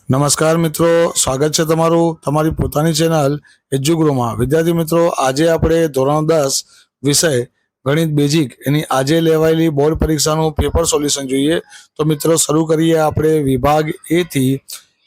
નમસ્કાર મિત્રો, સ્વાગત છે તમારું તમારી પોતાની ચેનલ એજ્યુગ્રુમાં। વિદ્યાર્થી મિત્રો, આજે આપણે ધોરણ 10 વિષય ગણિત બેઝિક એની આજે લેવાયેલી બોર્ડ પરીક્ષાનું પેપર સોલ્યુશન જોઈએ। તો મિત્રો શરૂ કરીએ આપણે વિભાગ એ થી।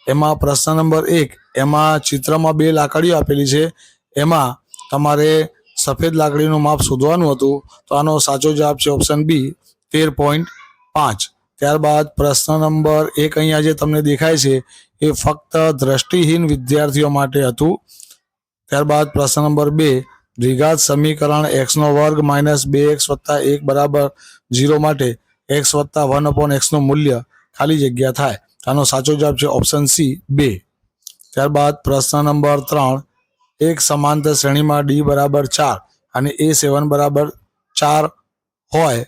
એમાં પ્રશ્ન નંબર 1, એમાં ચિત્રમાં બે લાકડીઓ આપેલી છે, એમાં તમારે સફેદ લાકડીનું માપ શોધવાનું હતું। તો આનો સાચો જવાબ છે ઓપ્શન બી 13.5। ત્યારબાદ પ્રશ્ન નંબર 1 અહીંયા જે તમને દેખાય છે એ ફક્ત દ્રષ્ટિહીન વિદ્યાર્થીઓ માટે હતું। ત્યારબાદ પ્રશ્ન નંબર 2, દ્વિઘાત સમીકરણ x² - 2x + 1 બરાબર 0 માટે x + 1/x નું મૂલ્ય ખાલી જગ્યા થાય। આનો સાચો જવાબ છે ઓપ્શન સી 2। ત્યારબાદ પ્રશ્ન નંબર 3, એક સમાંતર શ્રેણીમાં d બરાબર 4 અને a7 બરાબર 4 હોય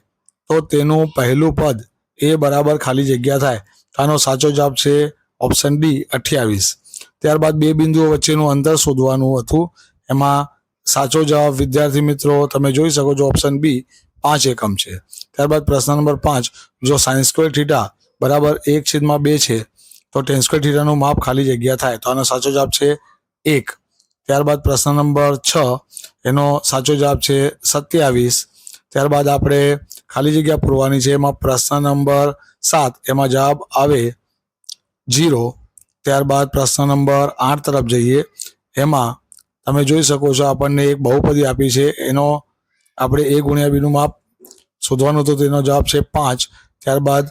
તો તેનું પહેલું પદ a બરાબર ખાલી જગ્યા થાય। આનો સાચો જવાબ છે ઓપ્શન ડી 28। ત્યારબાદ બે બિંદુઓ વચ્ચેનું અંતર શોધવાનું હતું, એમાં સાચો જવાબ વિદ્યાર્થી મિત્રો તમે જોઈ શકો છો ઓપ્શન બી 5 એકમ છે। ત્યારબાદ પ્રશ્ન નંબર 5, જો sin² θ બરાબર 1/2 છે તો tan² θ નું માપ ખાલી જગ્યા થાય। તો આનો સાચો જવાબ છે 1। ત્યારબાદ પ્રશ્ન નંબર 6, એનો સાચો જવાબ છે 27। ત્યારબાદ આપણે ખાલી જગ્યા પૂરવાની છે, એમાં પ્રશ્ન નંબર 7, એમાં જવાબ આવે 0। ત્યારબાદ પ્રશ્ન નંબર 8 તરફ જઈએ, એમાં તમે જોઈ શકો છો આપણને એક બહુપદી આપી છે, એનો આપણે a × b નું માપ શોધવાનું હતું, તેનો જવાબ છે 5। ત્યારબાદ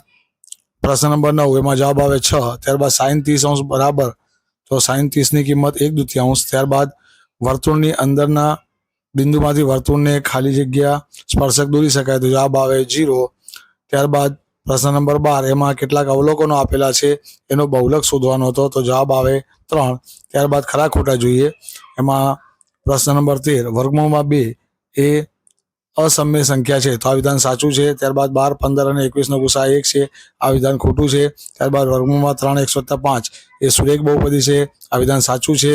પ્રશ્ન નંબર 9, એમાં જવાબ આવે 6। ત્યારબાદ sin 30° બરાબર, તો sin 30 ની કિંમત 1/2। ત્યારબાદ વર્તુળની અંદરના બિંદુમાંથી વર્તુળને ખાલી જગ્યા સ્પર્શક દોરી શકાય, તો જવાબ આવે 0। ત્યારબાદ પ્રશ્ન નંબર 12, એમાં કેટલાક અવલોકનો આપેલા છે, એનો બહુલક શોધવાનો હતો, તો જવાબ આવે 3। ત્યારબાદ ખરા ખોટા જોઈએ, એમાં પ્રશ્ન નંબર 13, વર્ગમૂળમાં 2 એ અસમય સંખ્યા છે, તો આ વિધાન સાચું છે। ત્યારબાદ 12, 15 અને 21 નો ગુસા 1 છે, આ વિધાન ખોટું છે। ત્યારબાદ વર્ગમૂળમાં 3x + 5 એ સુરેખ બહુપદી છે, આ વિધાન સાચું છે।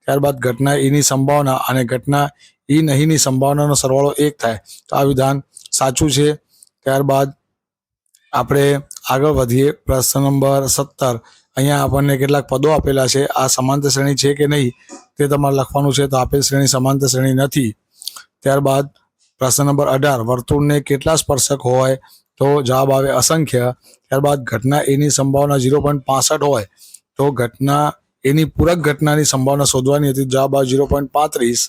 ત્યારબાદ ઘટના e ની સંભાવના અને ઘટના e નહીંની સંભાવનાનો સરવાળો 1 થાય, તો આ વિધાન સાચું છે। ત્યારબાદ આપણે આગળ વધીએ, પ્રશ્ન નંબર 17, અહીંયા આપણને કેટલાક પદો આપેલા છે, આ સમાંતર શ્રેણી છે કે નહીં તે તમારે લખવાનું છે, તો આપેલ શ્રેણી સમાંતર શ્રેણી નથી। ત્યારબાદ પ્રશ્ન નંબર 18, વર્તુળને કેટલા સ્પર્શક હોય, તો જવાબ આવે અસંખ્ય। ત્યારબાદ ઘટના a ની સંભાવના 0.65 હોય તો ઘટના એની પૂરક ઘટનાની સંભાવના શોધવાની હતી, જવાબ આવે 0.35।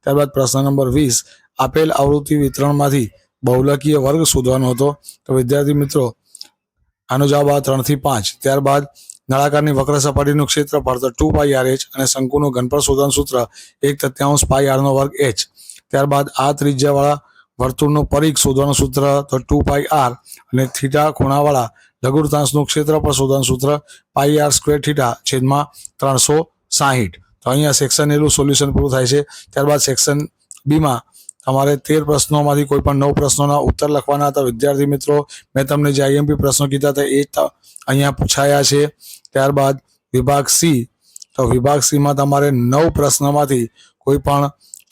ત્યારબાદ પ્રશ્ન નંબર 20, આપેલ આવૃત્તિ વિતરણમાંથી બહુલકીય વર્ગ શોધવાનો હતો, તો વિદ્યાર્થી મિત્રો આનો જવાબ આવે 3 થી 5। ત્યારબાદ નળાકારની વક્ર સપાટીનું ક્ષેત્રફળ તો 2πrh અને શંકુનું ઘનફળ શોધવાનું સૂત્ર 1/3 πr²h। ત્યારબાદ આ ત્રિજ્યાવાળા વર્તુળનું પરિઘ શોધવાનું સૂત્ર તો 2πr અને થીટા ખૂણાવાળા લઘુવૃત્તાંશનું ક્ષેત્રફળ શોધવાનું સૂત્ર πr²θ/360। તો અહીંયા સેક્શન એનું સોલ્યુશન પૂરું થાય છે। ત્યારબાદ સેક્શન બીમાં તમારે 13 પ્રશ્નોમાંથી કોઈ પણ 9 પ્રશ્નોના ઉત્તર લખવાના હતા। વિદ્યાર્થી મિત્રો, મેં તમને જે IMP પ્રશ્નો કીધા હતા એ અહીંયા પૂછાયા છે। ત્યારબાદ વિભાગ સી, તો વિભાગ સીમાં તમારે 9 પ્રશ્નોમાંથી કોઈ પણ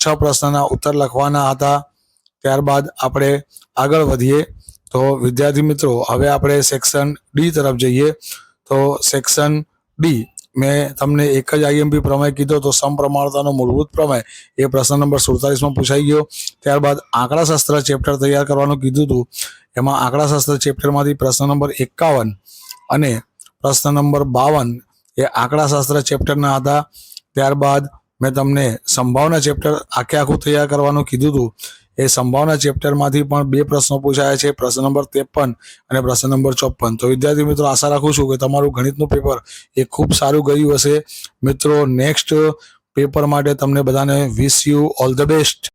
6 પ્રશ્નના ઉત્તર લખવાના હતા। ત્યારબાદ આપણે આગળ વધીએ, તો વિદ્યાર્થી મિત્રો હવે આપણે સેક્શન ડી તરફ જઈએ। તો સેક્શન ડી મેં તમને એક જ IMP પ્રમેય કીધો, તો સમપ્રમાણતાનો મૂળભૂત પ્રમેય એ પ્રશ્ન નંબર 47માં પૂછાઈ ગયો। ત્યારબાદ આંકડાશાસ્ત્ર ચેપ્ટર તૈયાર કરવાનું કીધું હતું, એમાં આંકડાશાસ્ત્ર ચેપ્ટરમાંથી પ્રશ્ન નંબર 51 અને પ્રશ્ન નંબર 52 એ આંકડાશાસ્ત્ર ચેપ્ટરના હતા। ત્યારબાદ મેં તમને સંભાવના ચેપ્ટર આખું તૈયાર કરવાનું કીધું હતું, એ સંભાવના ચેપ્ટરમાંથી પણ 2 પ્રશ્નો પૂછાયા છે, પ્રશ્ન નંબર 53 અને પ્રશ્ન નંબર 54। તો વિદ્યાર્થી મિત્રો આશા રાખું છું કે તમારું ગણિતનું પેપર એ ખૂબ સારું ગયું હશે। મિત્રો નેક્સ્ટ પેપર માટે તમને બધાને wish you all the best.